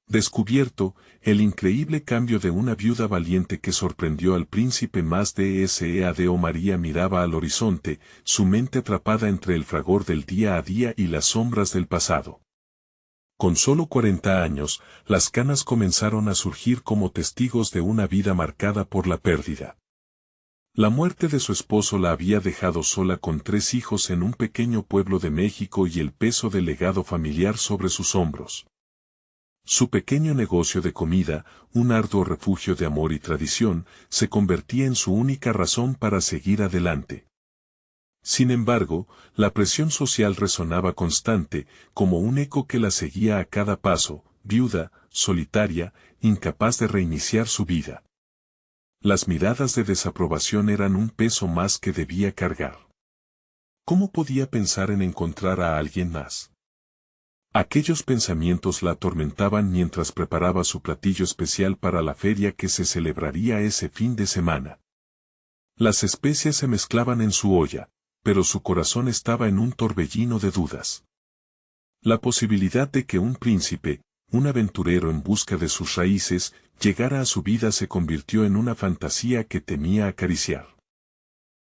Descubierto, el increíble cambio de una viuda valiente que sorprendió al príncipe más deseado. María miraba al horizonte, su mente atrapada entre el fragor del día a día y las sombras del pasado. Con solo 40 años, las canas comenzaron a surgir como testigos de una vida marcada por la pérdida. La muerte de su esposo la había dejado sola con 3 hijos en un pequeño pueblo de México y el peso del legado familiar sobre sus hombros. Su pequeño negocio de comida, un arduo refugio de amor y tradición, se convertía en su única razón para seguir adelante. Sin embargo, la presión social resonaba constante, como un eco que la seguía a cada paso, viuda, solitaria, incapaz de reiniciar su vida. Las miradas de desaprobación eran un peso más que debía cargar. ¿Cómo podía pensar en encontrar a alguien más? Aquellos pensamientos la atormentaban mientras preparaba su platillo especial para la feria que se celebraría ese fin de semana. Las especias se mezclaban en su olla, pero su corazón estaba en un torbellino de dudas. La posibilidad de que un príncipe, un aventurero en busca de sus raíces, llegara a su vida se convirtió en una fantasía que temía acariciar.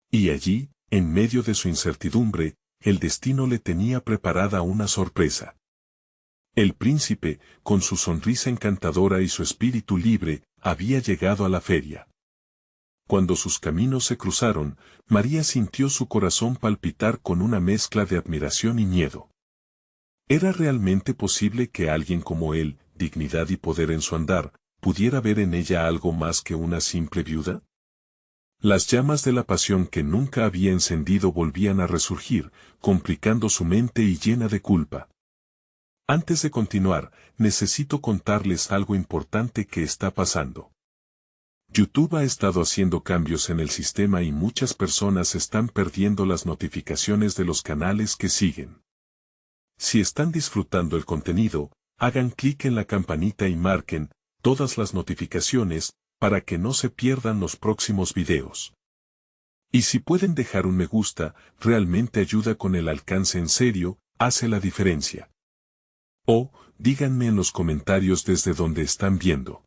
Y allí, en medio de su incertidumbre, el destino le tenía preparada una sorpresa. El príncipe, con su sonrisa encantadora y su espíritu libre, había llegado a la feria. Cuando sus caminos se cruzaron, María sintió su corazón palpitar con una mezcla de admiración y miedo. ¿Era realmente posible que alguien como él, dignidad y poder en su andar, pudiera ver en ella algo más que una simple viuda? Las llamas de la pasión que nunca había encendido volvían a resurgir, complicando su mente y llena de culpa. Antes de continuar, necesito contarles algo importante que está pasando. YouTube ha estado haciendo cambios en el sistema y muchas personas están perdiendo las notificaciones de los canales que siguen. Si están disfrutando el contenido, hagan clic en la campanita y marquen todas las notificaciones para que no se pierdan los próximos videos. Y si pueden dejar un me gusta, realmente ayuda con el alcance en serio, hace la diferencia. O, díganme en los comentarios desde donde están viendo.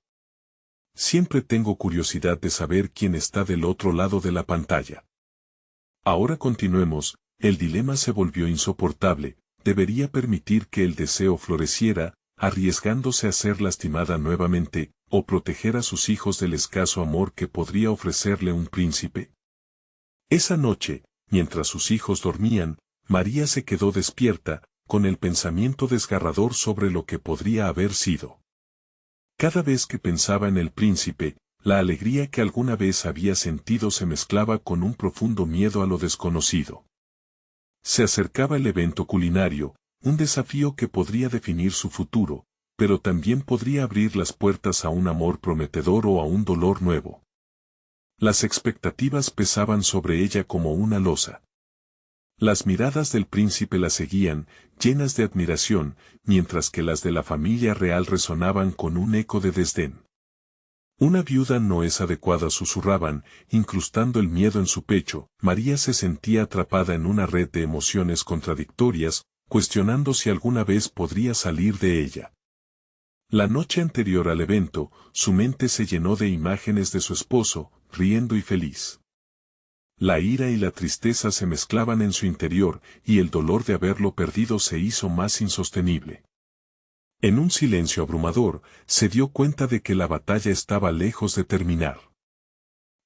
Siempre tengo curiosidad de saber quién está del otro lado de la pantalla. Ahora continuemos, el dilema se volvió insoportable, debería permitir que el deseo floreciera, arriesgándose a ser lastimada nuevamente, o proteger a sus hijos del escaso amor que podría ofrecerle un príncipe. Esa noche, mientras sus hijos dormían, María se quedó despierta, con el pensamiento desgarrador sobre lo que podría haber sido. Cada vez que pensaba en el príncipe, la alegría que alguna vez había sentido se mezclaba con un profundo miedo a lo desconocido. Se acercaba el evento culinario, un desafío que podría definir su futuro, pero también podría abrir las puertas a un amor prometedor o a un dolor nuevo. Las expectativas pesaban sobre ella como una losa. Las miradas del príncipe la seguían, llenas de admiración, mientras que las de la familia real resonaban con un eco de desdén. Una viuda no es adecuada, susurraban, incrustando el miedo en su pecho. María se sentía atrapada en una red de emociones contradictorias, cuestionando si alguna vez podría salir de ella. La noche anterior al evento, su mente se llenó de imágenes de su esposo, riendo y feliz. La ira y la tristeza se mezclaban en su interior, y el dolor de haberlo perdido se hizo más insostenible. En un silencio abrumador, se dio cuenta de que la batalla estaba lejos de terminar.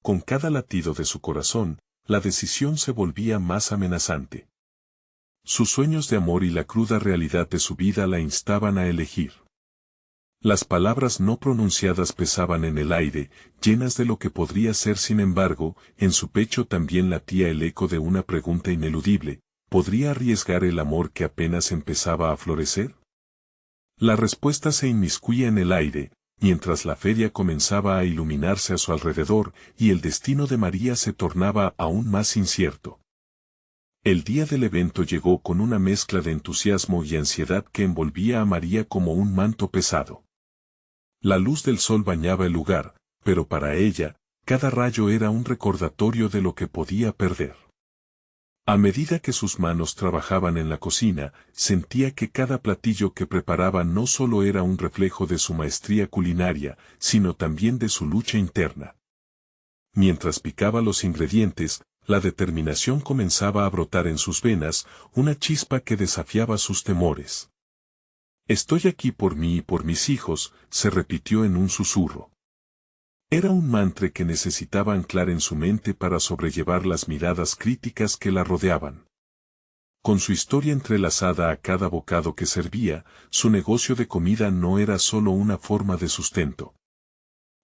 Con cada latido de su corazón, la decisión se volvía más amenazante. Sus sueños de amor y la cruda realidad de su vida la instaban a elegir. Las palabras no pronunciadas pesaban en el aire, llenas de lo que podría ser. Sin embargo, en su pecho también latía el eco de una pregunta ineludible: ¿podría arriesgar el amor que apenas empezaba a florecer? La respuesta se inmiscuía en el aire, mientras la feria comenzaba a iluminarse a su alrededor, y el destino de María se tornaba aún más incierto. El día del evento llegó con una mezcla de entusiasmo y ansiedad que envolvía a María como un manto pesado. La luz del sol bañaba el lugar, pero para ella, cada rayo era un recordatorio de lo que podía perder. A medida que sus manos trabajaban en la cocina, sentía que cada platillo que preparaba no solo era un reflejo de su maestría culinaria, sino también de su lucha interna. Mientras picaba los ingredientes, la determinación comenzaba a brotar en sus venas, una chispa que desafiaba sus temores. «Estoy aquí por mí y por mis hijos», se repitió en un susurro. Era un mantra que necesitaba anclar en su mente para sobrellevar las miradas críticas que la rodeaban. Con su historia entrelazada a cada bocado que servía, su negocio de comida no era solo una forma de sustento.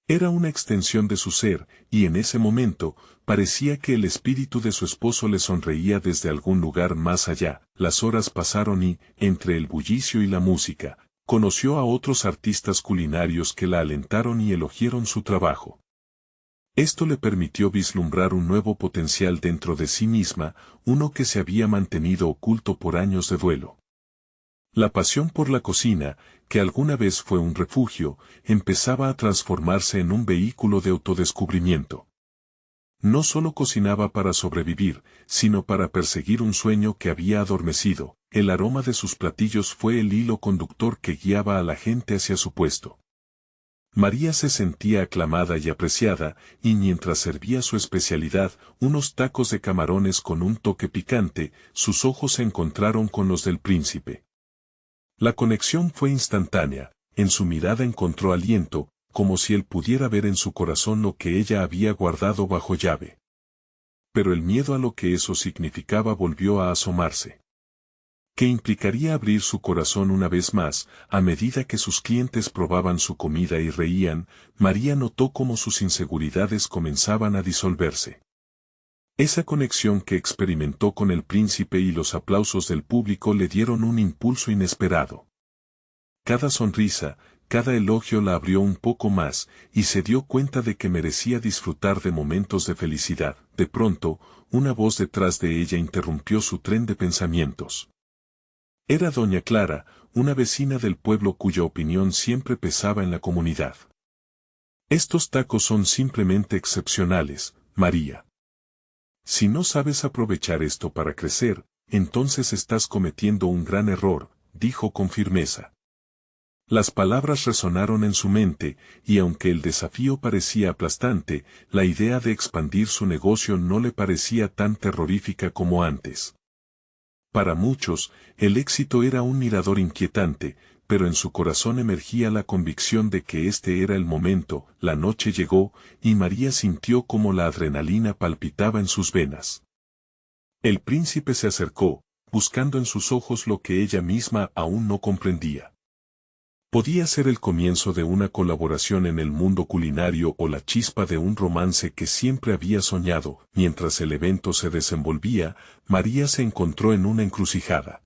Era una extensión de su ser, y en ese momento, parecía que el espíritu de su esposo le sonreía desde algún lugar más allá. Las horas pasaron y, entre el bullicio y la música, conoció a otros artistas culinarios que la alentaron y elogiaron su trabajo. Esto le permitió vislumbrar un nuevo potencial dentro de sí misma, uno que se había mantenido oculto por años de duelo. La pasión por la cocina, que alguna vez fue un refugio, empezaba a transformarse en un vehículo de autodescubrimiento. No solo cocinaba para sobrevivir, sino para perseguir un sueño que había adormecido. El aroma de sus platillos fue el hilo conductor que guiaba a la gente hacia su puesto. María se sentía aclamada y apreciada, y mientras servía su especialidad, unos tacos de camarones con un toque picante, sus ojos se encontraron con los del príncipe. La conexión fue instantánea, en su mirada encontró aliento, como si él pudiera ver en su corazón lo que ella había guardado bajo llave. Pero el miedo a lo que eso significaba volvió a asomarse. ¿Qué implicaría abrir su corazón una vez más? A medida que sus clientes probaban su comida y reían, María notó cómo sus inseguridades comenzaban a disolverse. Esa conexión que experimentó con el príncipe y los aplausos del público le dieron un impulso inesperado. Cada sonrisa, cada elogio la abrió un poco más, y se dio cuenta de que merecía disfrutar de momentos de felicidad. De pronto, una voz detrás de ella interrumpió su tren de pensamientos. Era doña Clara, una vecina del pueblo cuya opinión siempre pesaba en la comunidad. «Estos tacos son simplemente excepcionales, María. Si no sabes aprovechar esto para crecer, entonces estás cometiendo un gran error», dijo con firmeza. Las palabras resonaron en su mente, y aunque el desafío parecía aplastante, la idea de expandir su negocio no le parecía tan terrorífica como antes. Para muchos, el éxito era un mirador inquietante, pero en su corazón emergía la convicción de que este era el momento. La noche llegó, y María sintió como la adrenalina palpitaba en sus venas. El príncipe se acercó, buscando en sus ojos lo que ella misma aún no comprendía. Podía ser el comienzo de una colaboración en el mundo culinario o la chispa de un romance que siempre había soñado. Mientras el evento se desenvolvía, María se encontró en una encrucijada.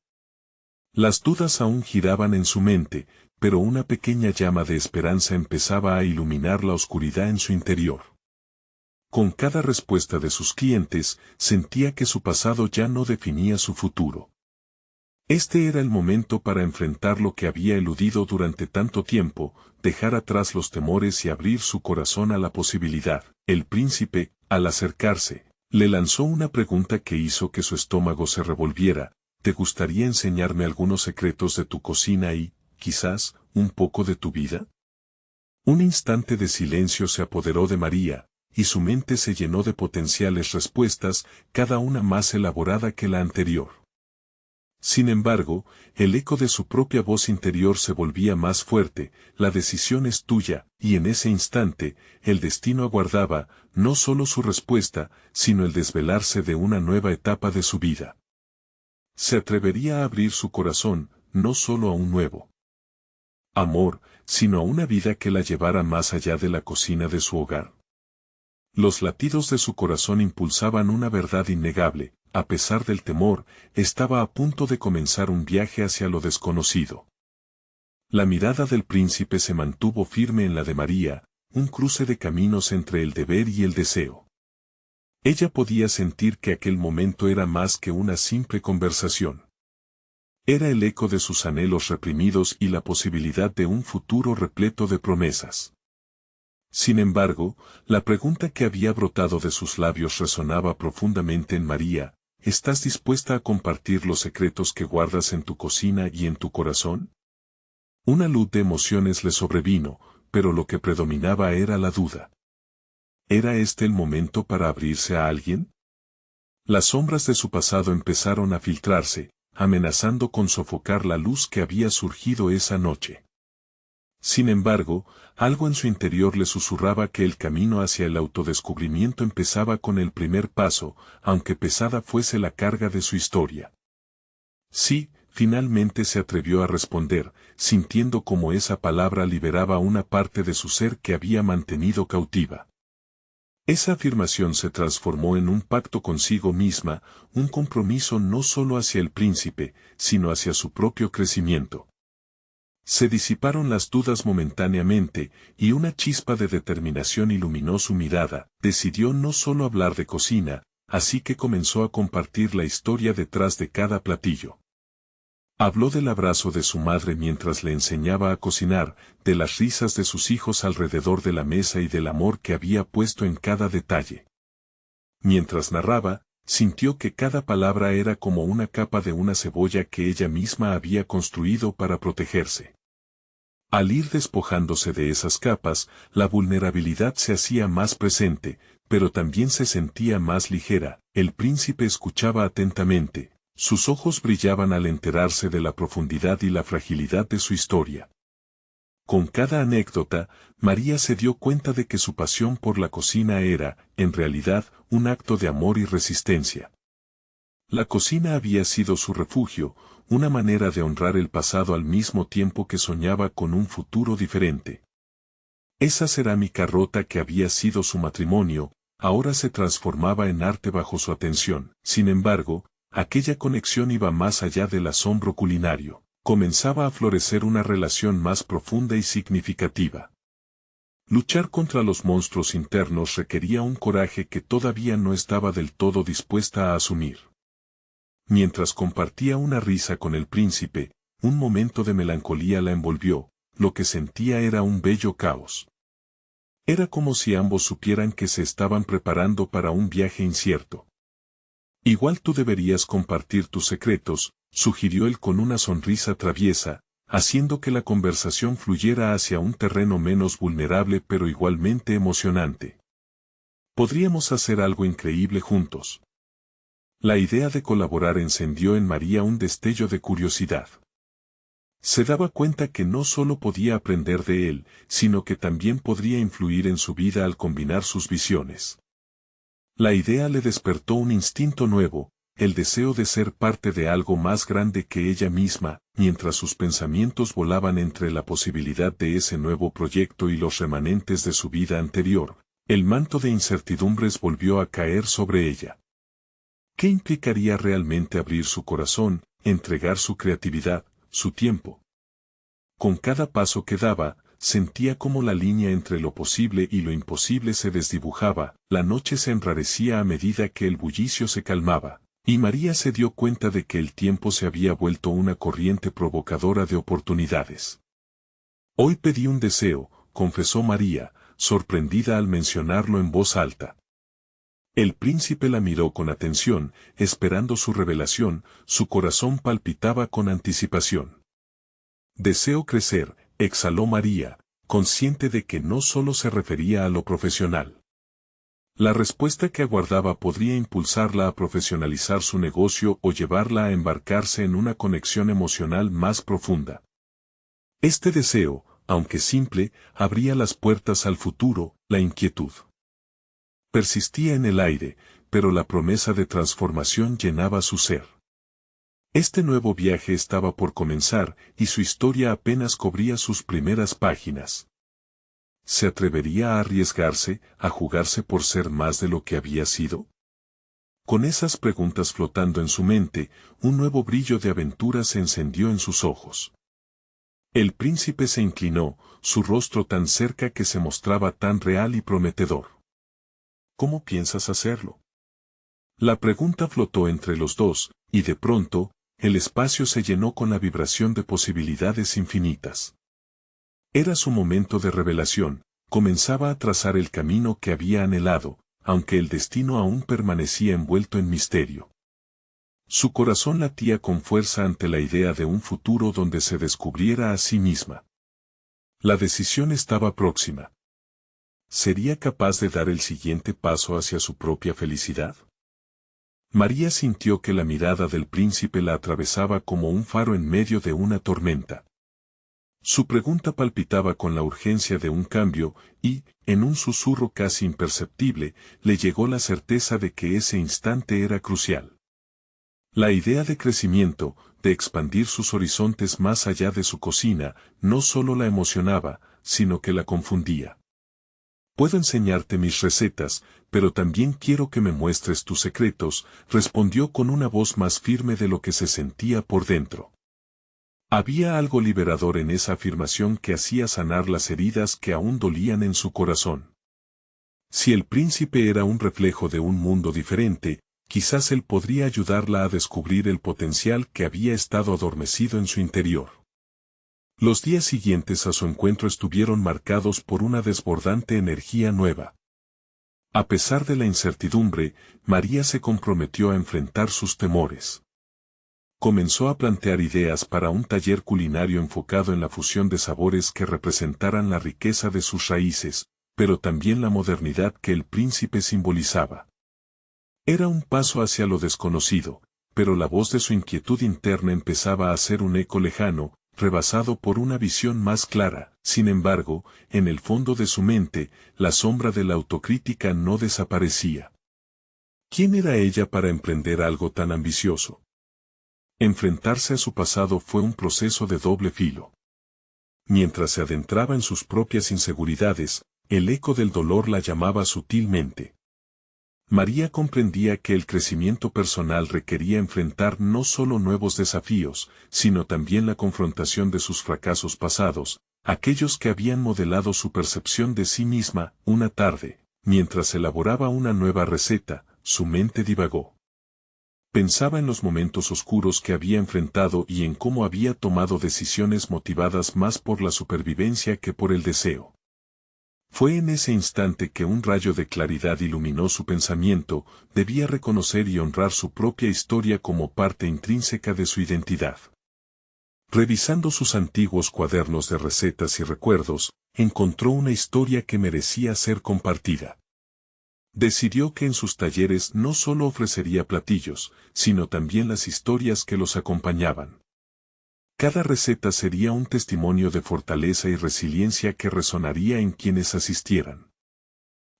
Las dudas aún giraban en su mente, pero una pequeña llama de esperanza empezaba a iluminar la oscuridad en su interior. Con cada respuesta de sus clientes, sentía que su pasado ya no definía su futuro. Este era el momento para enfrentar lo que había eludido durante tanto tiempo, dejar atrás los temores y abrir su corazón a la posibilidad. El príncipe, al acercarse, le lanzó una pregunta que hizo que su estómago se revolviera. ¿Te gustaría enseñarme algunos secretos de tu cocina y, quizás, un poco de tu vida? Un instante de silencio se apoderó de María, y su mente se llenó de potenciales respuestas, cada una más elaborada que la anterior. Sin embargo, el eco de su propia voz interior se volvía más fuerte. La decisión es tuya, y en ese instante, el destino aguardaba, no solo su respuesta, sino el desvelarse de una nueva etapa de su vida. Se atrevería a abrir su corazón, no solo a un nuevo amor, sino a una vida que la llevara más allá de la cocina de su hogar. Los latidos de su corazón impulsaban una verdad innegable. A pesar del temor, estaba a punto de comenzar un viaje hacia lo desconocido. La mirada del príncipe se mantuvo firme en la de María, un cruce de caminos entre el deber y el deseo. Ella podía sentir que aquel momento era más que una simple conversación. Era el eco de sus anhelos reprimidos y la posibilidad de un futuro repleto de promesas. Sin embargo, la pregunta que había brotado de sus labios resonaba profundamente en María. ¿estás dispuesta a compartir los secretos que guardas en tu cocina y en tu corazón? Una luz de emociones le sobrevino, pero lo que predominaba era la duda. ¿Era este el momento para abrirse a alguien? Las sombras de su pasado empezaron a filtrarse, amenazando con sofocar la luz que había surgido esa noche. Sin embargo, algo en su interior le susurraba que el camino hacia el autodescubrimiento empezaba con el primer paso, aunque pesada fuese la carga de su historia. Sí, finalmente se atrevió a responder, sintiendo como esa palabra liberaba una parte de su ser que había mantenido cautiva. Esa afirmación se transformó en un pacto consigo misma, un compromiso no solo hacia el príncipe, sino hacia su propio crecimiento. Se disiparon las dudas momentáneamente, y una chispa de determinación iluminó su mirada. Decidió no solo hablar de cocina, así que comenzó a compartir la historia detrás de cada platillo. Habló del abrazo de su madre mientras le enseñaba a cocinar, de las risas de sus hijos alrededor de la mesa y del amor que había puesto en cada detalle. Mientras narraba, sintió que cada palabra era como una capa de una cebolla que ella misma había construido para protegerse. Al ir despojándose de esas capas, la vulnerabilidad se hacía más presente, pero también se sentía más ligera. El príncipe escuchaba atentamente. Sus ojos brillaban al enterarse de la profundidad y la fragilidad de su historia. Con cada anécdota, María se dio cuenta de que su pasión por la cocina era, en realidad, un acto de amor y resistencia. La cocina había sido su refugio, una manera de honrar el pasado al mismo tiempo que soñaba con un futuro diferente. Esa cerámica rota que había sido su matrimonio, ahora se transformaba en arte bajo su atención. Sin embargo, aquella conexión iba más allá del asombro culinario. Comenzaba a florecer una relación más profunda y significativa. Luchar contra los monstruos internos requería un coraje que todavía no estaba del todo dispuesta a asumir. Mientras compartía una risa con el príncipe, un momento de melancolía la envolvió. Lo que sentía era un bello caos. Era como si ambos supieran que se estaban preparando para un viaje incierto. Igual tú deberías compartir tus secretos, sugirió él con una sonrisa traviesa, haciendo que la conversación fluyera hacia un terreno menos vulnerable pero igualmente emocionante. Podríamos hacer algo increíble juntos. La idea de colaborar encendió en María un destello de curiosidad. Se daba cuenta que no solo podía aprender de él, sino que también podría influir en su vida al combinar sus visiones. La idea le despertó un instinto nuevo, el deseo de ser parte de algo más grande que ella misma. Mientras sus pensamientos volaban entre la posibilidad de ese nuevo proyecto y los remanentes de su vida anterior, el manto de incertidumbres volvió a caer sobre ella. ¿Qué implicaría realmente abrir su corazón, entregar su creatividad, su tiempo? Con cada paso que daba, sentía como la línea entre lo posible y lo imposible se desdibujaba. La noche se enrarecía a medida que el bullicio se calmaba, y María se dio cuenta de que el tiempo se había vuelto una corriente provocadora de oportunidades. Hoy pedí un deseo, confesó María, sorprendida al mencionarlo en voz alta. El príncipe la miró con atención, esperando su revelación. Su corazón palpitaba con anticipación. Deseo crecer, exhaló María, consciente de que no solo se refería a lo profesional. La respuesta que aguardaba podría impulsarla a profesionalizar su negocio o llevarla a embarcarse en una conexión emocional más profunda. Este deseo, aunque simple, abría las puertas al futuro. La inquietud persistía en el aire, pero la promesa de transformación llenaba su ser. Este nuevo viaje estaba por comenzar, y su historia apenas cubría sus primeras páginas. ¿Se atrevería a arriesgarse, a jugarse por ser más de lo que había sido? Con esas preguntas flotando en su mente, un nuevo brillo de aventura se encendió en sus ojos. El príncipe se inclinó, su rostro tan cerca que se mostraba tan real y prometedor. ¿Cómo piensas hacerlo? La pregunta flotó entre los dos, y de pronto, el espacio se llenó con la vibración de posibilidades infinitas. Era su momento de revelación, comenzaba a trazar el camino que había anhelado, aunque el destino aún permanecía envuelto en misterio. Su corazón latía con fuerza ante la idea de un futuro donde se descubriera a sí misma. La decisión estaba próxima. ¿Sería capaz de dar el siguiente paso hacia su propia felicidad? María sintió que la mirada del príncipe la atravesaba como un faro en medio de una tormenta. Su pregunta palpitaba con la urgencia de un cambio y, en un susurro casi imperceptible, le llegó la certeza de que ese instante era crucial. La idea de crecimiento, de expandir sus horizontes más allá de su cocina, no solo la emocionaba, sino que la confundía. Puedo enseñarte mis recetas, pero también quiero que me muestres tus secretos, respondió con una voz más firme de lo que se sentía por dentro. Había algo liberador en esa afirmación que hacía sanar las heridas que aún dolían en su corazón. Si el príncipe era un reflejo de un mundo diferente, quizás él podría ayudarla a descubrir el potencial que había estado adormecido en su interior. Los días siguientes a su encuentro estuvieron marcados por una desbordante energía nueva. A pesar de la incertidumbre, María se comprometió a enfrentar sus temores. Comenzó a plantear ideas para un taller culinario enfocado en la fusión de sabores que representaran la riqueza de sus raíces, pero también la modernidad que el príncipe simbolizaba. Era un paso hacia lo desconocido, pero la voz de su inquietud interna empezaba a hacer un eco lejano, rebasado por una visión más clara. Sin embargo, en el fondo de su mente, la sombra de la autocrítica no desaparecía. ¿Quién era ella para emprender algo tan ambicioso? Enfrentarse a su pasado fue un proceso de doble filo. Mientras se adentraba en sus propias inseguridades, el eco del dolor la llamaba sutilmente. María comprendía que el crecimiento personal requería enfrentar no solo nuevos desafíos, sino también la confrontación de sus fracasos pasados, aquellos que habían modelado su percepción de sí misma. Una tarde, mientras elaboraba una nueva receta, su mente divagó. Pensaba en los momentos oscuros que había enfrentado y en cómo había tomado decisiones motivadas más por la supervivencia que por el deseo. Fue en ese instante que un rayo de claridad iluminó su pensamiento. Debía reconocer y honrar su propia historia como parte intrínseca de su identidad. Revisando sus antiguos cuadernos de recetas y recuerdos, encontró una historia que merecía ser compartida. Decidió que en sus talleres no solo ofrecería platillos, sino también las historias que los acompañaban. Cada receta sería un testimonio de fortaleza y resiliencia que resonaría en quienes asistieran.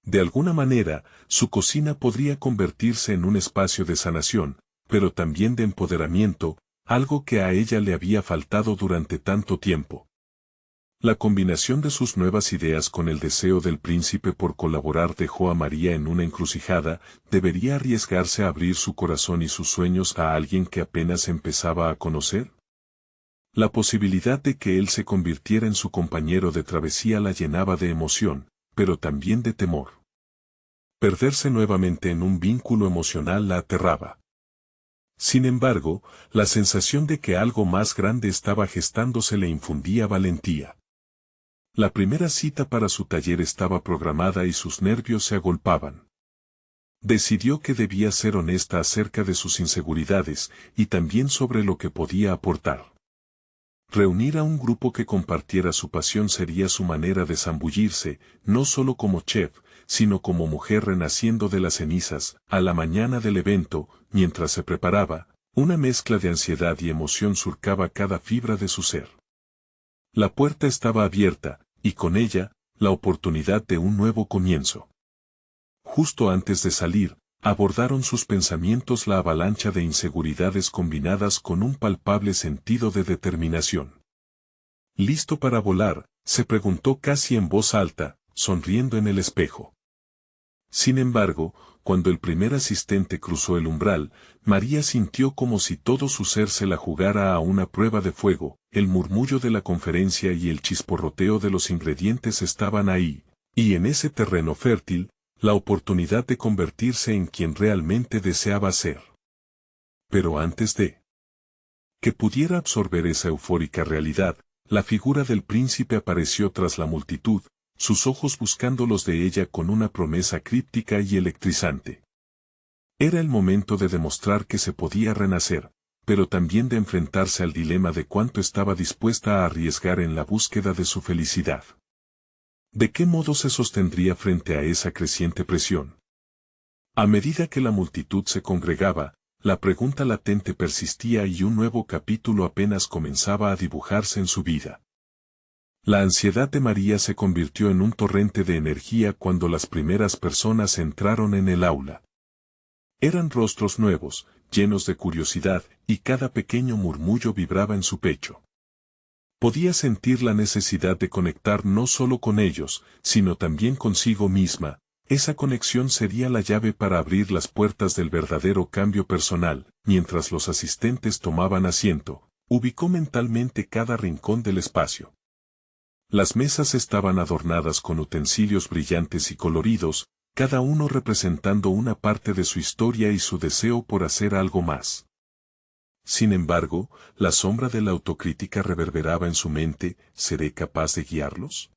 De alguna manera, su cocina podría convertirse en un espacio de sanación, pero también de empoderamiento, algo que a ella le había faltado durante tanto tiempo. La combinación de sus nuevas ideas con el deseo del príncipe por colaborar dejó a María en una encrucijada. ¿Debería arriesgarse a abrir su corazón y sus sueños a alguien que apenas empezaba a conocer? La posibilidad de que él se convirtiera en su compañero de travesía la llenaba de emoción, pero también de temor. Perderse nuevamente en un vínculo emocional la aterraba. Sin embargo, la sensación de que algo más grande estaba gestándose le infundía valentía. La primera cita para su taller estaba programada y sus nervios se agolpaban. Decidió que debía ser honesta acerca de sus inseguridades y también sobre lo que podía aportar. Reunir a un grupo que compartiera su pasión sería su manera de zambullirse, no solo como chef, sino como mujer renaciendo de las cenizas. A la mañana del evento, mientras se preparaba, una mezcla de ansiedad y emoción surcaba cada fibra de su ser. La puerta estaba abierta, y con ella, la oportunidad de un nuevo comienzo. Justo antes de salir, abordaron sus pensamientos la avalancha de inseguridades combinadas con un palpable sentido de determinación. ¿Listo para volar?, se preguntó casi en voz alta, sonriendo en el espejo. Sin embargo, cuando el primer asistente cruzó el umbral, María sintió como si todo su ser se la jugara a una prueba de fuego. El murmullo de la conferencia y el chisporroteo de los ingredientes estaban ahí, y en ese terreno fértil, la oportunidad de convertirse en quien realmente deseaba ser. Pero antes de que pudiera absorber esa eufórica realidad, la figura del príncipe apareció tras la multitud, sus ojos buscando los de ella con una promesa críptica y electrizante. Era el momento de demostrar que se podía renacer, pero también de enfrentarse al dilema de cuánto estaba dispuesta a arriesgar en la búsqueda de su felicidad. ¿De qué modo se sostendría frente a esa creciente presión? A medida que la multitud se congregaba, la pregunta latente persistía y un nuevo capítulo apenas comenzaba a dibujarse en su vida. La ansiedad de María se convirtió en un torrente de energía cuando las primeras personas entraron en el aula. Eran rostros nuevos, llenos de curiosidad, y cada pequeño murmullo vibraba en su pecho. Podía sentir la necesidad de conectar no solo con ellos, sino también consigo misma. Esa conexión sería la llave para abrir las puertas del verdadero cambio personal. Mientras los asistentes tomaban asiento, ubicó mentalmente cada rincón del espacio. Las mesas estaban adornadas con utensilios brillantes y coloridos, cada uno representando una parte de su historia y su deseo por hacer algo más. Sin embargo, la sombra de la autocrítica reverberaba en su mente. ¿Seré capaz de guiarlos?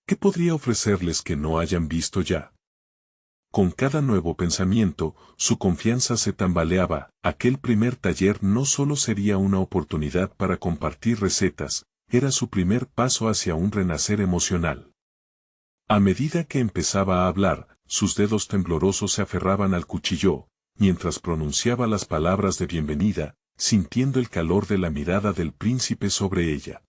¿Qué podría ofrecerles que no hayan visto ya? Con cada nuevo pensamiento, su confianza se tambaleaba. Aquel primer taller no solo sería una oportunidad para compartir recetas, era su primer paso hacia un renacer emocional. A medida que empezaba a hablar, sus dedos temblorosos se aferraban al cuchillo, mientras pronunciaba las palabras de bienvenida, sintiendo el calor de la mirada del príncipe sobre ella.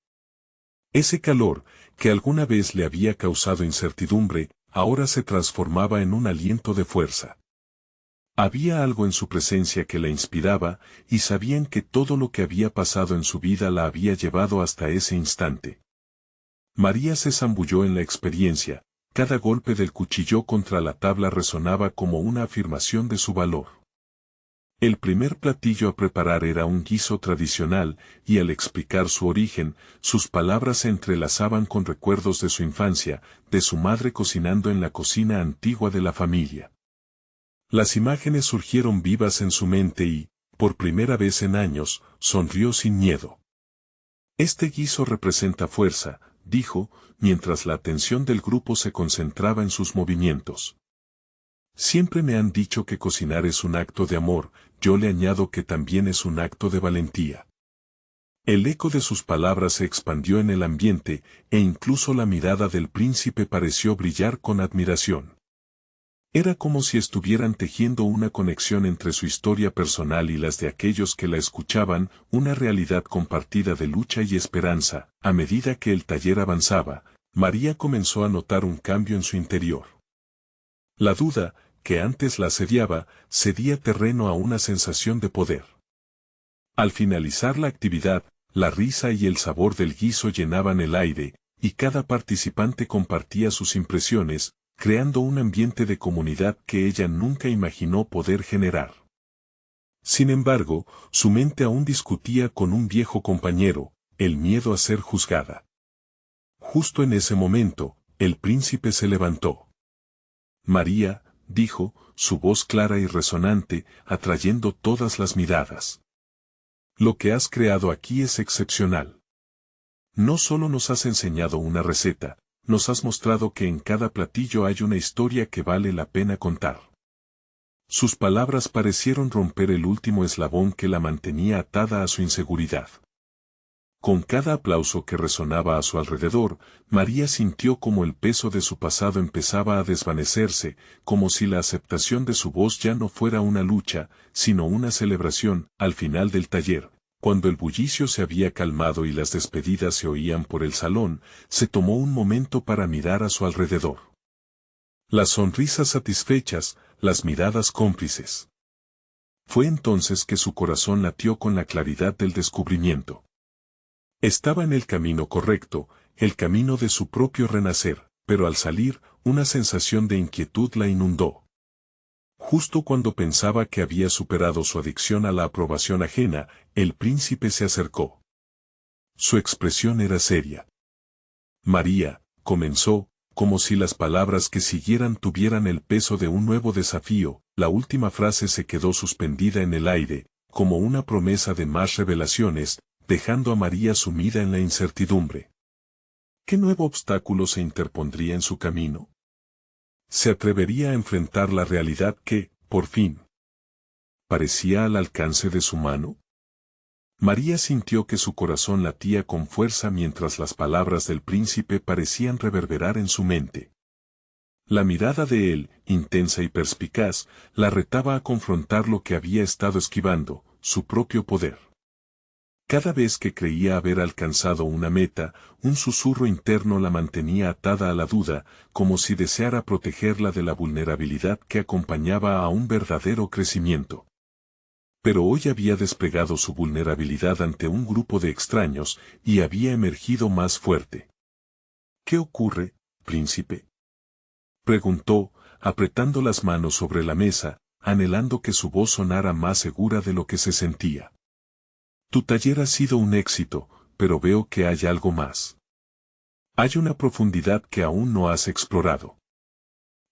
Ese calor, que alguna vez le había causado incertidumbre, ahora se transformaba en un aliento de fuerza. Había algo en su presencia que la inspiraba, y sabían que todo lo que había pasado en su vida la había llevado hasta ese instante. María se zambulló en la experiencia. Cada golpe del cuchillo contra la tabla resonaba como una afirmación de su valor. El primer platillo a preparar era un guiso tradicional, y al explicar su origen, sus palabras se entrelazaban con recuerdos de su infancia, de su madre cocinando en la cocina antigua de la familia. Las imágenes surgieron vivas en su mente y, por primera vez en años, sonrió sin miedo. Este guiso representa fuerza, dijo, mientras la atención del grupo se concentraba en sus movimientos. Siempre me han dicho que cocinar es un acto de amor, yo le añado que también es un acto de valentía. El eco de sus palabras se expandió en el ambiente, e incluso la mirada del príncipe pareció brillar con admiración. Era como si estuvieran tejiendo una conexión entre su historia personal y las de aquellos que la escuchaban, una realidad compartida de lucha y esperanza. A medida que el taller avanzaba, María comenzó a notar un cambio en su interior. La duda, que antes la asediaba, cedía terreno a una sensación de poder. Al finalizar la actividad, la risa y el sabor del guiso llenaban el aire, y cada participante compartía sus impresiones, creando un ambiente de comunidad que ella nunca imaginó poder generar. Sin embargo, su mente aún discutía con un viejo compañero, el miedo a ser juzgada. Justo en ese momento, el príncipe se levantó. María, dijo, su voz clara y resonante, atrayendo todas las miradas. Lo que has creado aquí es excepcional. No solo nos has enseñado una receta, nos has mostrado que en cada platillo hay una historia que vale la pena contar. Sus palabras parecieron romper el último eslabón que la mantenía atada a su inseguridad. Con cada aplauso que resonaba a su alrededor, María sintió como el peso de su pasado empezaba a desvanecerse, como si la aceptación de su voz ya no fuera una lucha, sino una celebración. Al final del taller, cuando el bullicio se había calmado y las despedidas se oían por el salón, se tomó un momento para mirar a su alrededor. Las sonrisas satisfechas, las miradas cómplices. Fue entonces que su corazón latió con la claridad del descubrimiento. Estaba en el camino correcto, el camino de su propio renacer, pero al salir, una sensación de inquietud la inundó. Justo cuando pensaba que había superado su adicción a la aprobación ajena, el príncipe se acercó. Su expresión era seria. María, comenzó, como si las palabras que siguieran tuvieran el peso de un nuevo desafío. La última frase se quedó suspendida en el aire, como una promesa de más revelaciones, dejando a María sumida en la incertidumbre. ¿Qué nuevo obstáculo se interpondría en su camino? ¿Se atrevería a enfrentar la realidad que, por fin, ¿Parecía al alcance de su mano? María sintió que su corazón latía con fuerza mientras las palabras del príncipe parecían reverberar en su mente. La mirada de él, intensa y perspicaz, la retaba a confrontar lo que había estado esquivando, su propio poder. Cada vez que creía haber alcanzado una meta, un susurro interno la mantenía atada a la duda, como si deseara protegerla de la vulnerabilidad que acompañaba a un verdadero crecimiento. Pero hoy había desplegado su vulnerabilidad ante un grupo de extraños, y había emergido más fuerte. ¿Qué ocurre, príncipe?, preguntó, apretando las manos sobre la mesa, anhelando que su voz sonara más segura de lo que se sentía. Tu taller ha sido un éxito, pero veo que hay algo más. Hay una profundidad que aún no has explorado.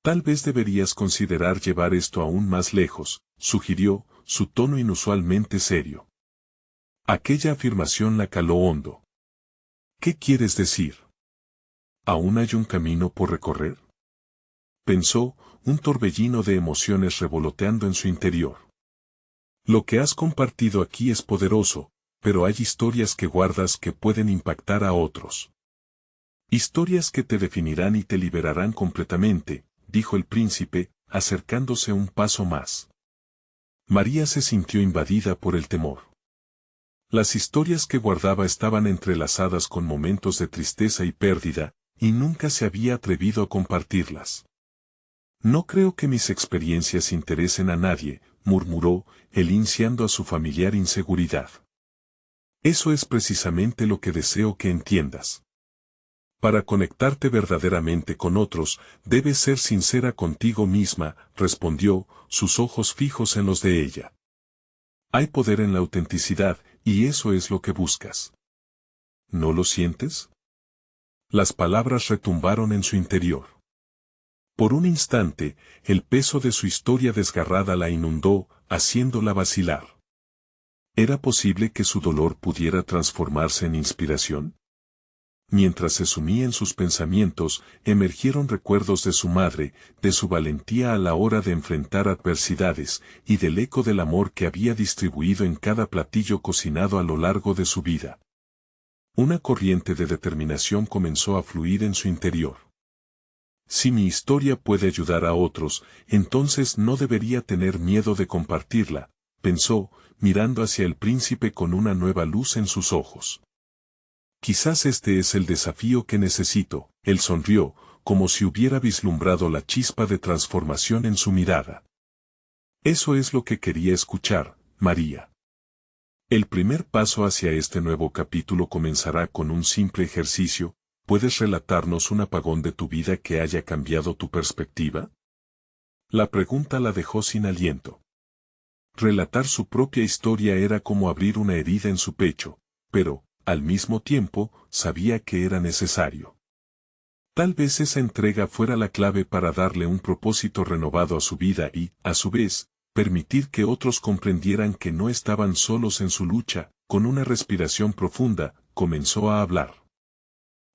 Tal vez deberías considerar llevar esto aún más lejos, sugirió, su tono inusualmente serio. Aquella afirmación la caló hondo. ¿Qué quieres decir? ¿Aún hay un camino por recorrer?, pensó, un torbellino de emociones revoloteando en su interior. Lo que has compartido aquí es poderoso, pero hay historias que guardas que pueden impactar a otros. Historias que te definirán y te liberarán completamente, dijo el príncipe, acercándose un paso más. María se sintió invadida por el temor. Las historias que guardaba estaban entrelazadas con momentos de tristeza y pérdida, y nunca se había atrevido a compartirlas. No creo que mis experiencias interesen a nadie, murmuró, elinciando a su familiar inseguridad. Eso es precisamente lo que deseo que entiendas. Para conectarte verdaderamente con otros, debes ser sincera contigo misma, respondió, sus ojos fijos en los de ella. Hay poder en la autenticidad, y eso es lo que buscas. ¿No lo sientes? Las palabras retumbaron en su interior. Por un instante, el peso de su historia desgarrada la inundó, haciéndola vacilar. ¿Era posible que su dolor pudiera transformarse en inspiración? Mientras se sumía en sus pensamientos, emergieron recuerdos de su madre, de su valentía a la hora de enfrentar adversidades, y del eco del amor que había distribuido en cada platillo cocinado a lo largo de su vida. Una corriente de determinación comenzó a fluir en su interior. Si mi historia puede ayudar a otros, entonces no debería tener miedo de compartirla, pensó, mirando hacia el príncipe con una nueva luz en sus ojos. Quizás este es el desafío que necesito, él sonrió, como si hubiera vislumbrado la chispa de transformación en su mirada. Eso es lo que quería escuchar, María. El primer paso hacia este nuevo capítulo comenzará con un simple ejercicio. ¿Puedes relatarnos un apagón de tu vida que haya cambiado tu perspectiva? La pregunta la dejó sin aliento. Relatar su propia historia era como abrir una herida en su pecho, pero, al mismo tiempo, sabía que era necesario. Tal vez esa entrega fuera la clave para darle un propósito renovado a su vida y, a su vez, permitir que otros comprendieran que no estaban solos en su lucha. Con una respiración profunda, comenzó a hablar.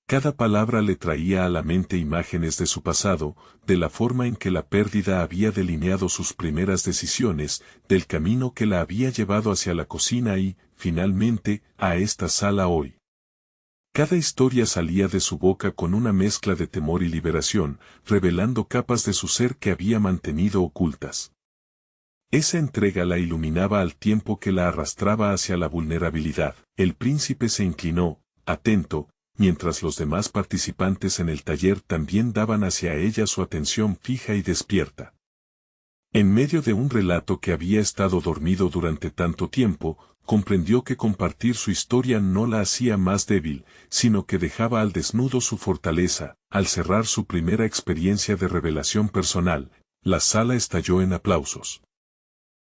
Cada palabra le traía a la mente imágenes de su pasado, de la forma en que la pérdida había delineado sus primeras decisiones, del camino que la había llevado hacia la cocina y, finalmente, a esta sala hoy. Cada historia salía de su boca con una mezcla de temor y liberación, revelando capas de su ser que había mantenido ocultas. Esa entrega la iluminaba al tiempo que la arrastraba hacia la vulnerabilidad. El príncipe se inclinó, atento, mientras los demás participantes en el taller también daban hacia ella su atención fija y despierta. En medio de un relato que había estado dormido durante tanto tiempo, comprendió que compartir su historia no la hacía más débil, sino que dejaba al desnudo su fortaleza. Al cerrar su primera experiencia de revelación personal, la sala estalló en aplausos.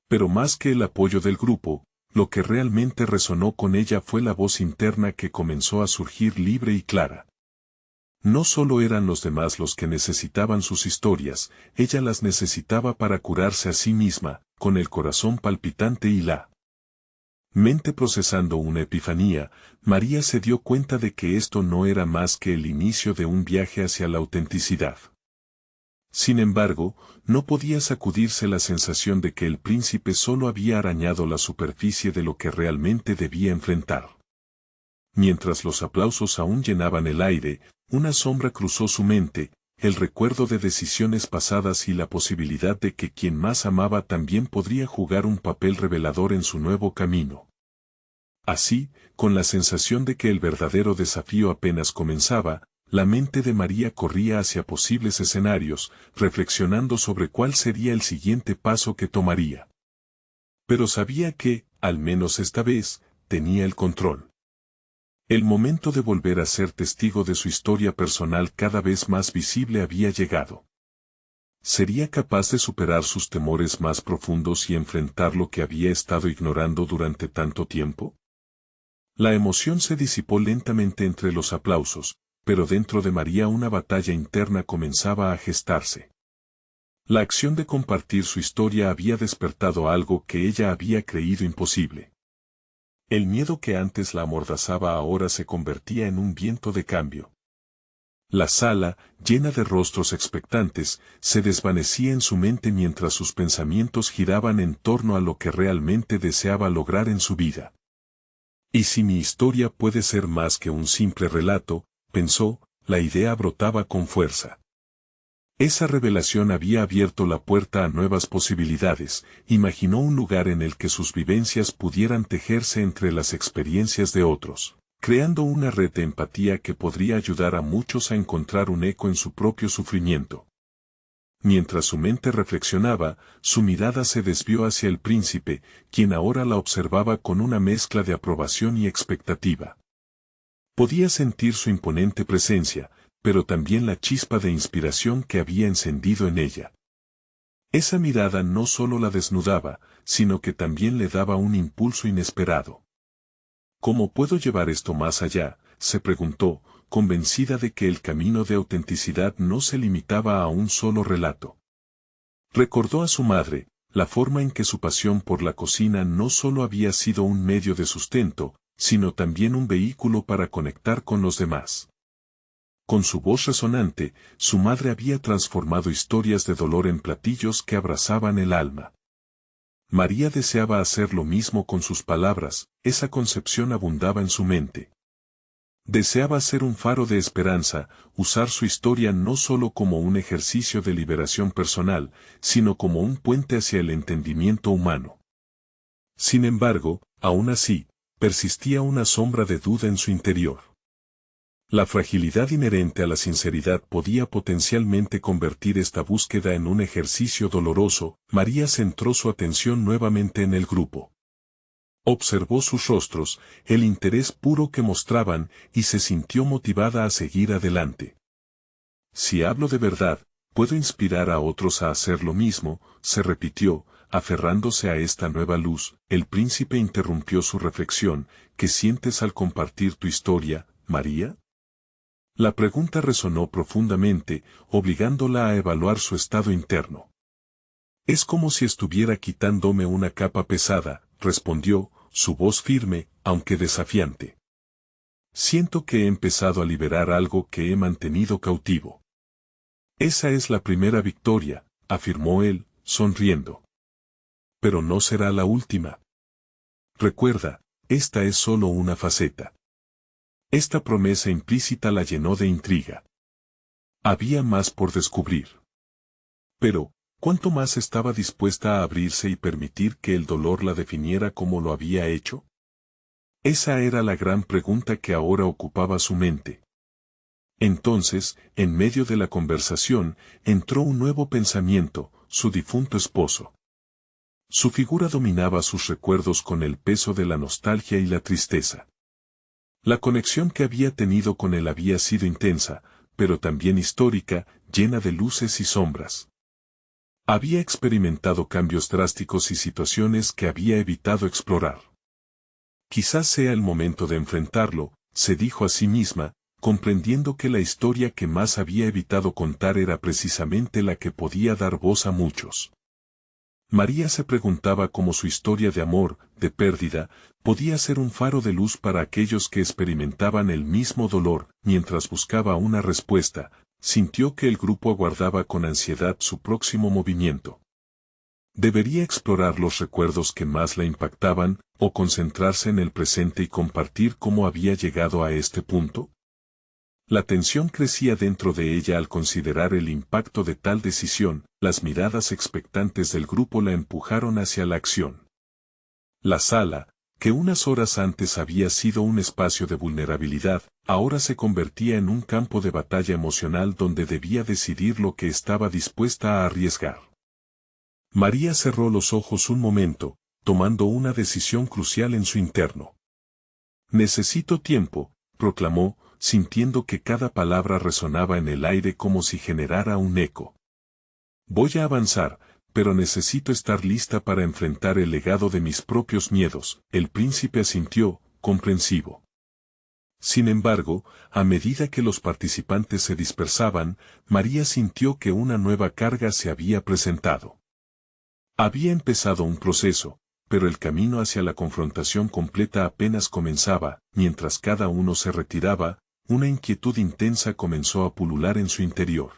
Pero más que el apoyo del grupo, lo que realmente resonó con ella fue la voz interna que comenzó a surgir libre y clara. No solo eran los demás los que necesitaban sus historias, ella las necesitaba para curarse a sí misma, con el corazón palpitante y la mente procesando una epifanía. María se dio cuenta de que esto no era más que el inicio de un viaje hacia la autenticidad. Sin embargo, no podía sacudirse la sensación de que el príncipe solo había arañado la superficie de lo que realmente debía enfrentar. Mientras los aplausos aún llenaban el aire, una sombra cruzó su mente, el recuerdo de decisiones pasadas y la posibilidad de que quien más amaba también podría jugar un papel revelador en su nuevo camino. Así, con la sensación de que el verdadero desafío apenas comenzaba, la mente de María corría hacia posibles escenarios, reflexionando sobre cuál sería el siguiente paso que tomaría. Pero sabía que, al menos esta vez, tenía el control. El momento de volver a ser testigo de su historia personal cada vez más visible había llegado. ¿Sería capaz de superar sus temores más profundos y enfrentar lo que había estado ignorando durante tanto tiempo? La emoción se disipó lentamente entre los aplausos, pero dentro de María una batalla interna comenzaba a gestarse. La acción de compartir su historia había despertado algo que ella había creído imposible. El miedo que antes la amordazaba ahora se convertía en un viento de cambio. La sala, llena de rostros expectantes, se desvanecía en su mente mientras sus pensamientos giraban en torno a lo que realmente deseaba lograr en su vida. ¿Y si mi historia puede ser más que un simple relato?, pensó, la idea brotaba con fuerza. Esa revelación había abierto la puerta a nuevas posibilidades, imaginó un lugar en el que sus vivencias pudieran tejerse entre las experiencias de otros, creando una red de empatía que podría ayudar a muchos a encontrar un eco en su propio sufrimiento. Mientras su mente reflexionaba, su mirada se desvió hacia el príncipe, quien ahora la observaba con una mezcla de aprobación y expectativa. Podía sentir su imponente presencia, pero también la chispa de inspiración que había encendido en ella. Esa mirada no solo la desnudaba, sino que también le daba un impulso inesperado. ¿Cómo puedo llevar esto más allá?, se preguntó, convencida de que el camino de autenticidad no se limitaba a un solo relato. Recordó a su madre, la forma en que su pasión por la cocina no solo había sido un medio de sustento, sino también un vehículo para conectar con los demás. Con su voz resonante, su madre había transformado historias de dolor en platillos que abrazaban el alma. María deseaba hacer lo mismo con sus palabras, esa concepción abundaba en su mente. Deseaba ser un faro de esperanza, usar su historia no solo como un ejercicio de liberación personal, sino como un puente hacia el entendimiento humano. Sin embargo, aún así, persistía una sombra de duda en su interior. La fragilidad inherente a la sinceridad podía potencialmente convertir esta búsqueda en un ejercicio doloroso. María centró su atención nuevamente en el grupo. Observó sus rostros, el interés puro que mostraban, y se sintió motivada a seguir adelante. Si hablo de verdad, puedo inspirar a otros a hacer lo mismo, se repitió, aferrándose a esta nueva luz. El príncipe interrumpió su reflexión. ¿Qué sientes al compartir tu historia, María? La pregunta resonó profundamente, obligándola a evaluar su estado interno. Es como si estuviera quitándome una capa pesada, respondió, su voz firme, aunque desafiante. Siento que he empezado a liberar algo que he mantenido cautivo. Esa es la primera victoria, afirmó él, sonriendo. Pero no será la última. Recuerda, esta es solo una faceta. Esta promesa implícita la llenó de intriga. Había más por descubrir. Pero, ¿cuánto más estaba dispuesta a abrirse y permitir que el dolor la definiera como lo había hecho? Esa era la gran pregunta que ahora ocupaba su mente. Entonces, en medio de la conversación, entró un nuevo pensamiento, su difunto esposo. Su figura dominaba sus recuerdos con el peso de la nostalgia y la tristeza. La conexión que había tenido con él había sido intensa, pero también histórica, llena de luces y sombras. Había experimentado cambios drásticos y situaciones que había evitado explorar. Quizás sea el momento de enfrentarlo, se dijo a sí misma, comprendiendo que la historia que más había evitado contar era precisamente la que podía dar voz a muchos. María se preguntaba cómo su historia de amor, de pérdida, podía ser un faro de luz para aquellos que experimentaban el mismo dolor. Mientras buscaba una respuesta, sintió que el grupo aguardaba con ansiedad su próximo movimiento. ¿Debería explorar los recuerdos que más la impactaban, o concentrarse en el presente y compartir cómo había llegado a este punto? La tensión crecía dentro de ella al considerar el impacto de tal decisión. Las miradas expectantes del grupo la empujaron hacia la acción. La sala, que unas horas antes había sido un espacio de vulnerabilidad, ahora se convertía en un campo de batalla emocional donde debía decidir lo que estaba dispuesta a arriesgar. María cerró los ojos un momento, tomando una decisión crucial en su interno. Necesito tiempo, proclamó, sintiendo que cada palabra resonaba en el aire como si generara un eco. Voy a avanzar, pero necesito estar lista para enfrentar el legado de mis propios miedos. El príncipe asintió, comprensivo. Sin embargo, a medida que los participantes se dispersaban, María sintió que una nueva carga se había presentado. Había empezado un proceso, pero el camino hacia la confrontación completa apenas comenzaba. Mientras cada uno se retiraba, una inquietud intensa comenzó a pulular en su interior.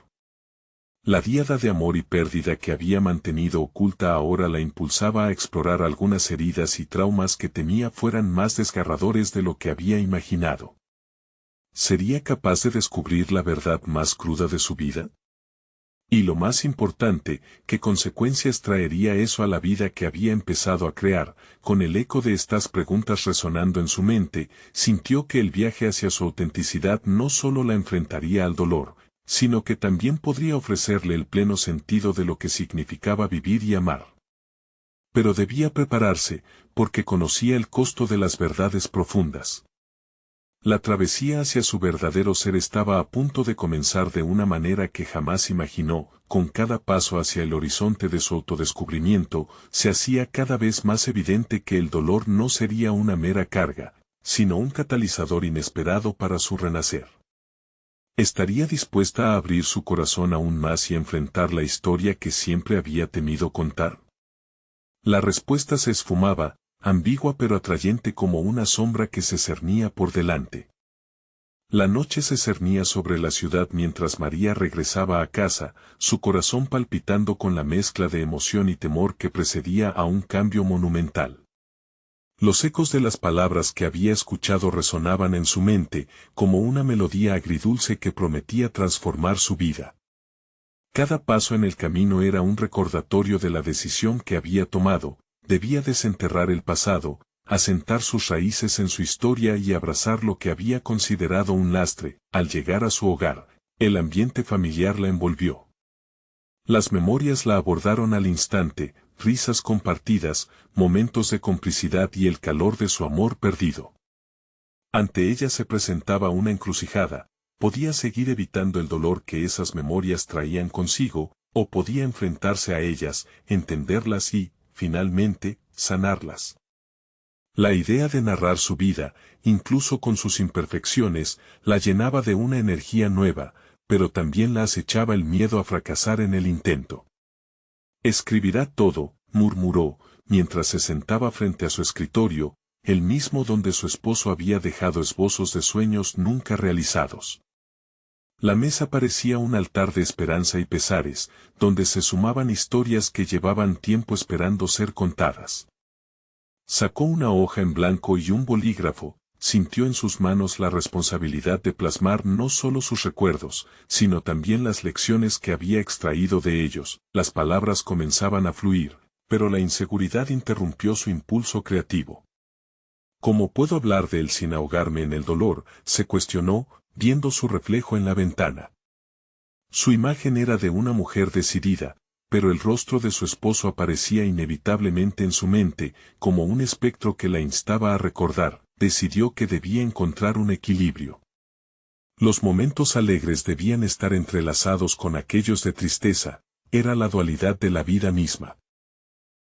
La diada de amor y pérdida que había mantenido oculta ahora la impulsaba a explorar algunas heridas y traumas que temía fueran más desgarradores de lo que había imaginado. ¿Sería capaz de descubrir la verdad más cruda de su vida? Y lo más importante, ¿qué consecuencias traería eso a la vida que había empezado a crear? Con el eco de estas preguntas resonando en su mente, sintió que el viaje hacia su autenticidad no solo la enfrentaría al dolor, sino que también podría ofrecerle el pleno sentido de lo que significaba vivir y amar. Pero debía prepararse, porque conocía el costo de las verdades profundas. La travesía hacia su verdadero ser estaba a punto de comenzar de una manera que jamás imaginó. Con cada paso hacia el horizonte de su autodescubrimiento, se hacía cada vez más evidente que el dolor no sería una mera carga, sino un catalizador inesperado para su renacer. ¿Estaría dispuesta a abrir su corazón aún más y enfrentar la historia que siempre había temido contar? La respuesta se esfumaba, ambigua pero atrayente como una sombra que se cernía por delante. La noche se cernía sobre la ciudad mientras María regresaba a casa, su corazón palpitando con la mezcla de emoción y temor que precedía a un cambio monumental. Los ecos de las palabras que había escuchado resonaban en su mente, como una melodía agridulce que prometía transformar su vida. Cada paso en el camino era un recordatorio de la decisión que había tomado. Debía desenterrar el pasado, asentar sus raíces en su historia y abrazar lo que había considerado un lastre. Al llegar a su hogar, el ambiente familiar la envolvió. Las memorias la abordaron al instante, risas compartidas, momentos de complicidad y el calor de su amor perdido. Ante ella se presentaba una encrucijada: podía seguir evitando el dolor que esas memorias traían consigo, o podía enfrentarse a ellas, entenderlas y, finalmente, sanarlas. La idea de narrar su vida, incluso con sus imperfecciones, la llenaba de una energía nueva, pero también la acechaba el miedo a fracasar en el intento. Escribirá todo, murmuró, mientras se sentaba frente a su escritorio, el mismo donde su esposo había dejado esbozos de sueños nunca realizados. La mesa parecía un altar de esperanza y pesares, donde se sumaban historias que llevaban tiempo esperando ser contadas. Sacó una hoja en blanco y un bolígrafo, sintió en sus manos la responsabilidad de plasmar no solo sus recuerdos, sino también las lecciones que había extraído de ellos. Las palabras comenzaban a fluir, pero la inseguridad interrumpió su impulso creativo. ¿Cómo puedo hablar de él sin ahogarme en el dolor?, se cuestionó, viendo su reflejo en la ventana. Su imagen era de una mujer decidida, pero el rostro de su esposo aparecía inevitablemente en su mente, como un espectro que la instaba a recordar. Decidió que debía encontrar un equilibrio. Los momentos alegres debían estar entrelazados con aquellos de tristeza, era la dualidad de la vida misma.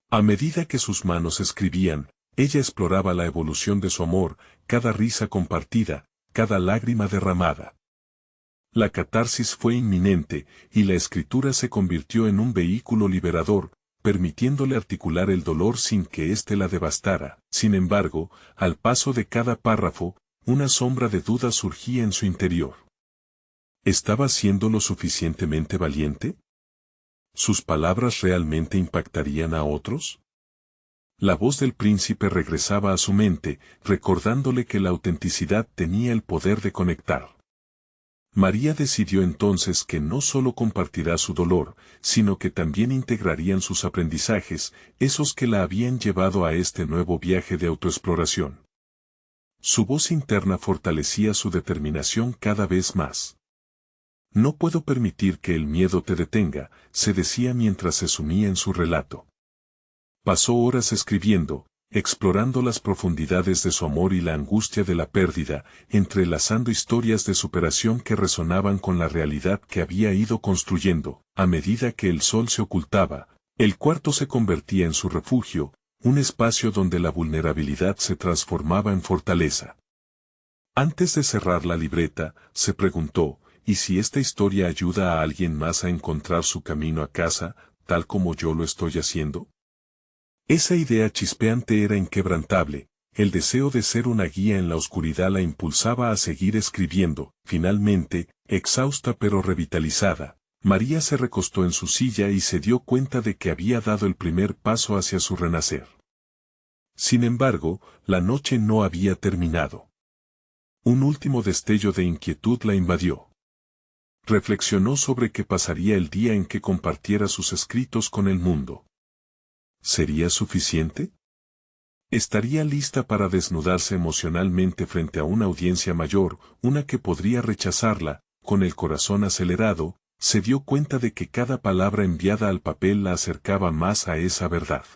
A medida que sus manos escribían, ella exploraba la evolución de su amor, cada risa compartida, cada lágrima derramada. La catarsis fue inminente, y la escritura se convirtió en un vehículo liberador, permitiéndole articular el dolor sin que éste la devastara. Sin embargo, al paso de cada párrafo, una sombra de duda surgía en su interior. ¿Estaba siendo lo suficientemente valiente? ¿Sus palabras realmente impactarían a otros? La voz del príncipe regresaba a su mente, recordándole que la autenticidad tenía el poder de conectar. María decidió entonces que no solo compartirá su dolor, sino que también integrarían sus aprendizajes, esos que la habían llevado a este nuevo viaje de autoexploración. Su voz interna fortalecía su determinación cada vez más. No puedo permitir que el miedo te detenga, se decía mientras se sumía en su relato. Pasó horas escribiendo, explorando las profundidades de su amor y la angustia de la pérdida, entrelazando historias de superación que resonaban con la realidad que había ido construyendo. A medida que el sol se ocultaba, el cuarto se convertía en su refugio, un espacio donde la vulnerabilidad se transformaba en fortaleza. Antes de cerrar la libreta, se preguntó, ¿y si esta historia ayuda a alguien más a encontrar su camino a casa, tal como yo lo estoy haciendo? Esa idea chispeante era inquebrantable, el deseo de ser una guía en la oscuridad la impulsaba a seguir escribiendo. Finalmente, exhausta pero revitalizada, María se recostó en su silla y se dio cuenta de que había dado el primer paso hacia su renacer. Sin embargo, la noche no había terminado. Un último destello de inquietud la invadió. Reflexionó sobre qué pasaría el día en que compartiera sus escritos con el mundo. ¿Sería suficiente? ¿Estaría lista para desnudarse emocionalmente frente a una audiencia mayor, una que podría rechazarla? Con el corazón acelerado, se dio cuenta de que cada palabra enviada al papel la acercaba más a esa verdad.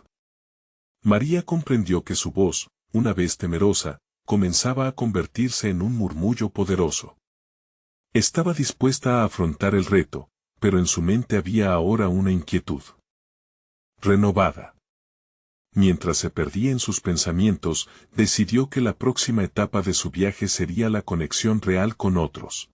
María comprendió que su voz, una vez temerosa, comenzaba a convertirse en un murmullo poderoso. Estaba dispuesta a afrontar el reto, pero en su mente había ahora una inquietud renovada. Mientras se perdía en sus pensamientos, decidió que la próxima etapa de su viaje sería la conexión real con otros.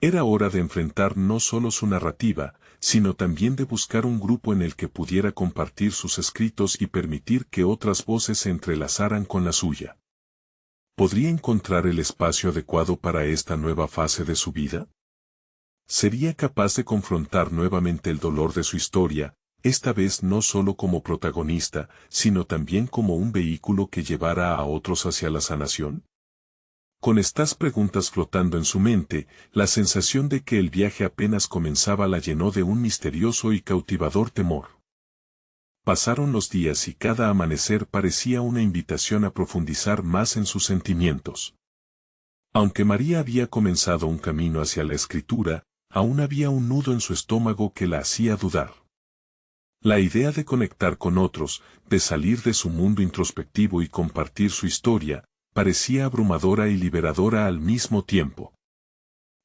Era hora de enfrentar no solo su narrativa, sino también de buscar un grupo en el que pudiera compartir sus escritos y permitir que otras voces se entrelazaran con la suya. ¿Podría encontrar el espacio adecuado para esta nueva fase de su vida? ¿Sería capaz de confrontar nuevamente el dolor de su historia, esta vez no solo como protagonista, sino también como un vehículo que llevara a otros hacia la sanación? Con estas preguntas flotando en su mente, la sensación de que el viaje apenas comenzaba la llenó de un misterioso y cautivador temor. Pasaron los días y cada amanecer parecía una invitación a profundizar más en sus sentimientos. Aunque María había comenzado un camino hacia la escritura, aún había un nudo en su estómago que la hacía dudar. La idea de conectar con otros, de salir de su mundo introspectivo y compartir su historia, parecía abrumadora y liberadora al mismo tiempo.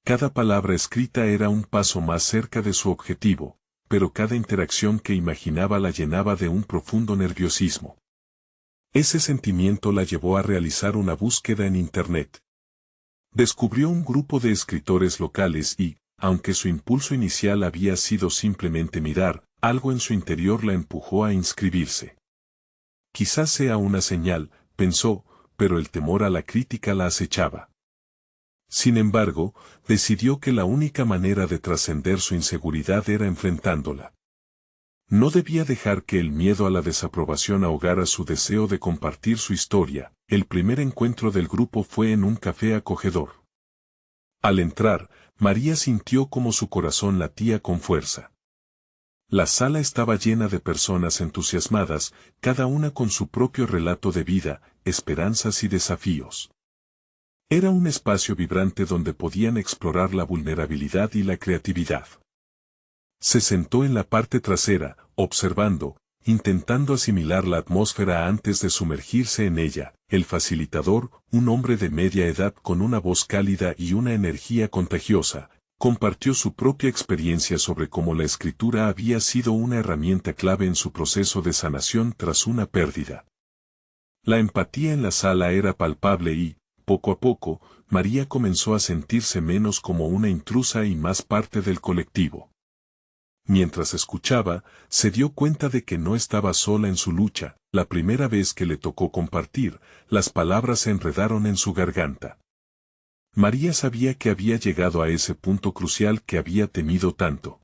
Cada palabra escrita era un paso más cerca de su objetivo, pero cada interacción que imaginaba la llenaba de un profundo nerviosismo. Ese sentimiento la llevó a realizar una búsqueda en Internet. Descubrió un grupo de escritores locales y, aunque su impulso inicial había sido simplemente mirar, algo en su interior la empujó a inscribirse. Quizás sea una señal, pensó, pero el temor a la crítica la acechaba. Sin embargo, decidió que la única manera de trascender su inseguridad era enfrentándola. No debía dejar que el miedo a la desaprobación ahogara su deseo de compartir su historia. El primer encuentro del grupo fue en un café acogedor. Al entrar, María sintió como su corazón latía con fuerza. La sala estaba llena de personas entusiasmadas, cada una con su propio relato de vida, esperanzas y desafíos. Era un espacio vibrante donde podían explorar la vulnerabilidad y la creatividad. Se sentó en la parte trasera, observando, intentando asimilar la atmósfera antes de sumergirse en ella. El facilitador, un hombre de media edad con una voz cálida y una energía contagiosa, compartió su propia experiencia sobre cómo la escritura había sido una herramienta clave en su proceso de sanación tras una pérdida. La empatía en la sala era palpable y, poco a poco, María comenzó a sentirse menos como una intrusa y más parte del colectivo. Mientras escuchaba, se dio cuenta de que no estaba sola en su lucha. La primera vez que le tocó compartir, las palabras se enredaron en su garganta. María sabía que había llegado a ese punto crucial que había temido tanto.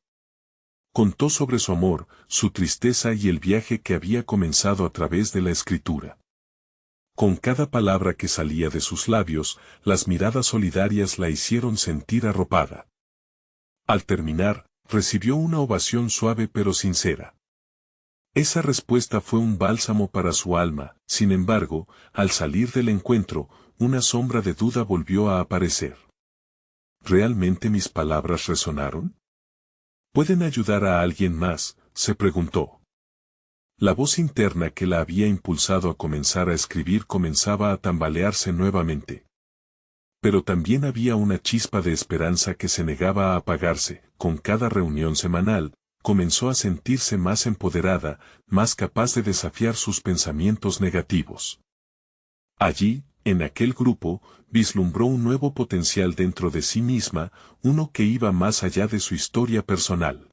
Contó sobre su amor, su tristeza y el viaje que había comenzado a través de la escritura. Con cada palabra que salía de sus labios, las miradas solidarias la hicieron sentir arropada. Al terminar, recibió una ovación suave pero sincera. Esa respuesta fue un bálsamo para su alma. Sin embargo, al salir del encuentro, una sombra de duda volvió a aparecer. ¿Realmente mis palabras resonaron? ¿Pueden ayudar a alguien más?, se preguntó. La voz interna que la había impulsado a comenzar a escribir comenzaba a tambalearse nuevamente. Pero también había una chispa de esperanza que se negaba a apagarse. Con cada reunión semanal, comenzó a sentirse más empoderada, más capaz de desafiar sus pensamientos negativos. Allí, en aquel grupo, vislumbró un nuevo potencial dentro de sí misma, uno que iba más allá de su historia personal.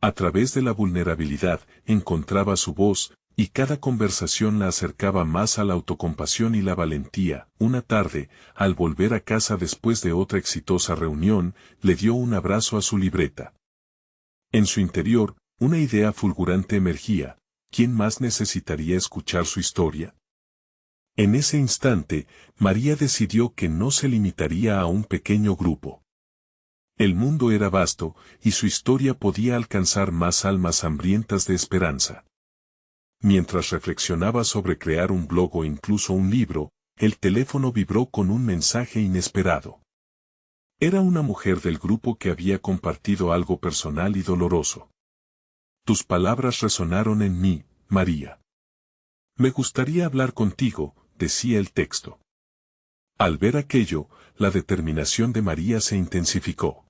A través de la vulnerabilidad, encontraba su voz, y cada conversación la acercaba más a la autocompasión y la valentía. Una tarde, al volver a casa después de otra exitosa reunión, le dio un abrazo a su libreta. En su interior, una idea fulgurante emergía: ¿quién más necesitaría escuchar su historia? En ese instante, María decidió que no se limitaría a un pequeño grupo. El mundo era vasto, y su historia podía alcanzar más almas hambrientas de esperanza. Mientras reflexionaba sobre crear un blog o incluso un libro, el teléfono vibró con un mensaje inesperado. Era una mujer del grupo que había compartido algo personal y doloroso. Tus palabras resonaron en mí, María. Me gustaría hablar contigo, decía el texto. Al ver aquello, la determinación de María se intensificó.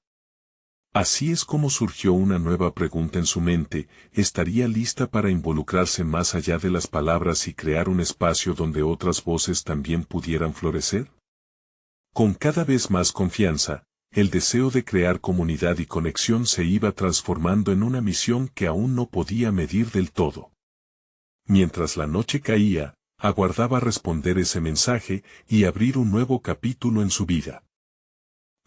Así es como surgió una nueva pregunta en su mente: ¿estaría lista para involucrarse más allá de las palabras y crear un espacio donde otras voces también pudieran florecer? Con cada vez más confianza, el deseo de crear comunidad y conexión se iba transformando en una misión que aún no podía medir del todo. Mientras la noche caía, aguardaba responder ese mensaje y abrir un nuevo capítulo en su vida.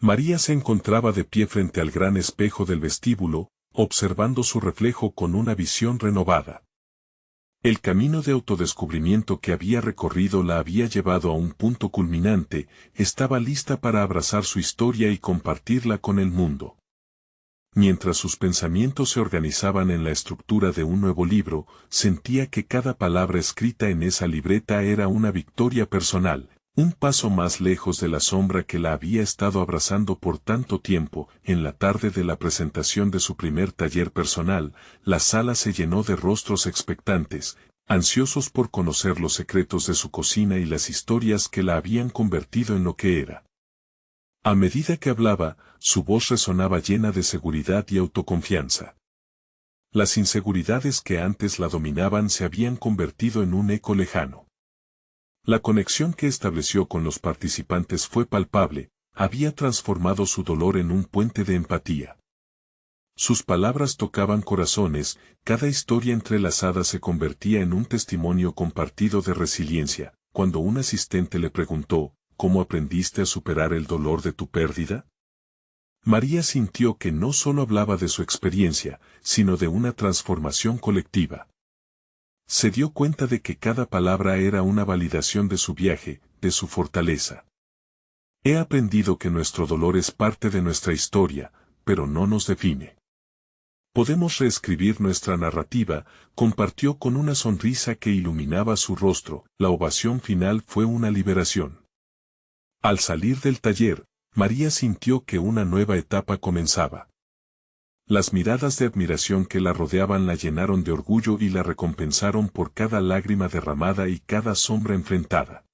María se encontraba de pie frente al gran espejo del vestíbulo, observando su reflejo con una visión renovada. El camino de autodescubrimiento que había recorrido la había llevado a un punto culminante. Estaba lista para abrazar su historia y compartirla con el mundo. Mientras sus pensamientos se organizaban en la estructura de un nuevo libro, sentía que cada palabra escrita en esa libreta era una victoria personal. Un paso más lejos de la sombra que la había estado abrazando por tanto tiempo. En la tarde de la presentación de su primer taller personal, la sala se llenó de rostros expectantes, ansiosos por conocer los secretos de su cocina y las historias que la habían convertido en lo que era. A medida que hablaba, su voz resonaba llena de seguridad y autoconfianza. Las inseguridades que antes la dominaban se habían convertido en un eco lejano. La conexión que estableció con los participantes fue palpable, había transformado su dolor en un puente de empatía. Sus palabras tocaban corazones, cada historia entrelazada se convertía en un testimonio compartido de resiliencia. Cuando un asistente le preguntó: ¿cómo aprendiste a superar el dolor de tu pérdida?, María sintió que no solo hablaba de su experiencia, sino de una transformación colectiva. Se dio cuenta de que cada palabra era una validación de su viaje, de su fortaleza. He aprendido que nuestro dolor es parte de nuestra historia, pero no nos define. Podemos reescribir nuestra narrativa, compartió con una sonrisa que iluminaba su rostro. La ovación final fue una liberación. Al salir del taller, María sintió que una nueva etapa comenzaba. Las miradas de admiración que la rodeaban la llenaron de orgullo y la recompensaron por cada lágrima derramada y cada sombra enfrentada.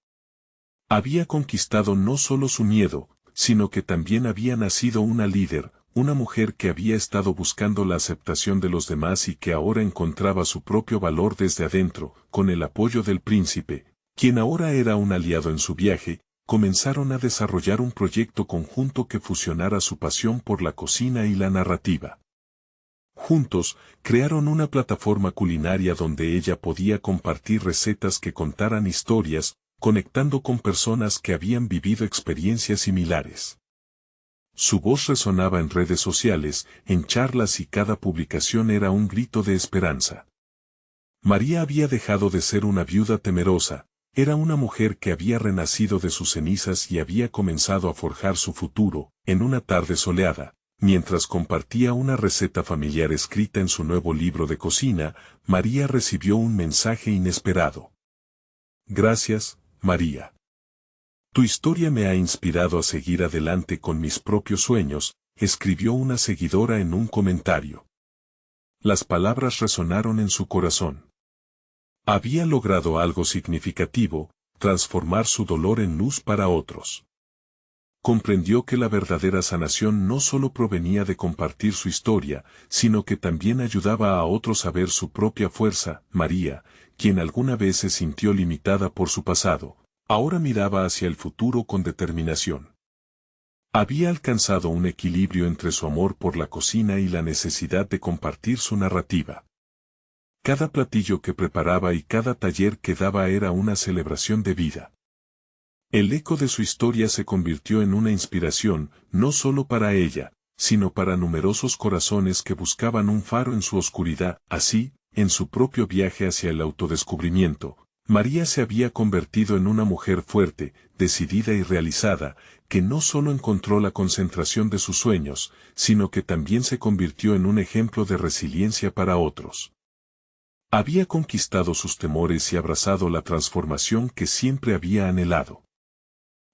Había conquistado no solo su miedo, sino que también había nacido una líder, una mujer que había estado buscando la aceptación de los demás y que ahora encontraba su propio valor desde adentro. Con el apoyo del príncipe, quien ahora era un aliado en su viaje, comenzaron a desarrollar un proyecto conjunto que fusionara su pasión por la cocina y la narrativa. Juntos, crearon una plataforma culinaria donde ella podía compartir recetas que contaran historias, conectando con personas que habían vivido experiencias similares. Su voz resonaba en redes sociales, en charlas y cada publicación era un grito de esperanza. María había dejado de ser una viuda temerosa, era una mujer que había renacido de sus cenizas y había comenzado a forjar su futuro, en una tarde soleada. Mientras compartía una receta familiar escrita en su nuevo libro de cocina, María recibió un mensaje inesperado. Gracias, María. Tu historia me ha inspirado a seguir adelante con mis propios sueños, escribió una seguidora en un comentario. Las palabras resonaron en su corazón. Había logrado algo significativo, transformar su dolor en luz para otros. Comprendió que la verdadera sanación no solo provenía de compartir su historia, sino que también ayudaba a otros a ver su propia fuerza. María, quien alguna vez se sintió limitada por su pasado, ahora miraba hacia el futuro con determinación. Había alcanzado un equilibrio entre su amor por la cocina y la necesidad de compartir su narrativa. Cada platillo que preparaba y cada taller que daba era una celebración de vida. El eco de su historia se convirtió en una inspiración, no solo para ella, sino para numerosos corazones que buscaban un faro en su oscuridad. Así, en su propio viaje hacia el autodescubrimiento, María se había convertido en una mujer fuerte, decidida y realizada, que no solo encontró la concentración de sus sueños, sino que también se convirtió en un ejemplo de resiliencia para otros. Había conquistado sus temores y abrazado la transformación que siempre había anhelado.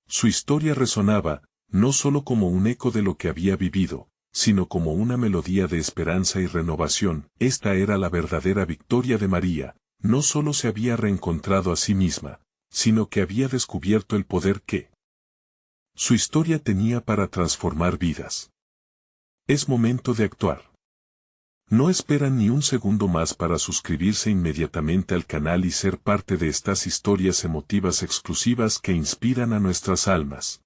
Su historia resonaba, no solo como un eco de lo que había vivido, sino como una melodía de esperanza y renovación. Esta era la verdadera victoria de María, no solo se había reencontrado a sí misma, sino que había descubierto el poder que su historia tenía para transformar vidas. Es momento de actuar. No esperan ni un segundo más para suscribirse inmediatamente al canal y ser parte de estas historias emotivas exclusivas que inspiran a nuestras almas.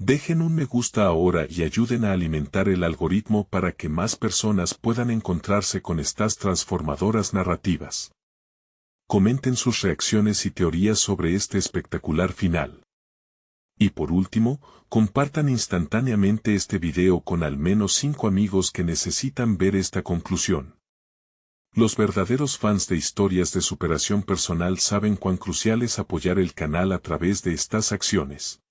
Dejen un me gusta ahora y ayuden a alimentar el algoritmo para que más personas puedan encontrarse con estas transformadoras narrativas. Comenten sus reacciones y teorías sobre este espectacular final. Y por último, compartan instantáneamente este video con al menos 5 amigos que necesitan ver esta conclusión. Los verdaderos fans de historias de superación personal saben cuán crucial es apoyar el canal a través de estas acciones.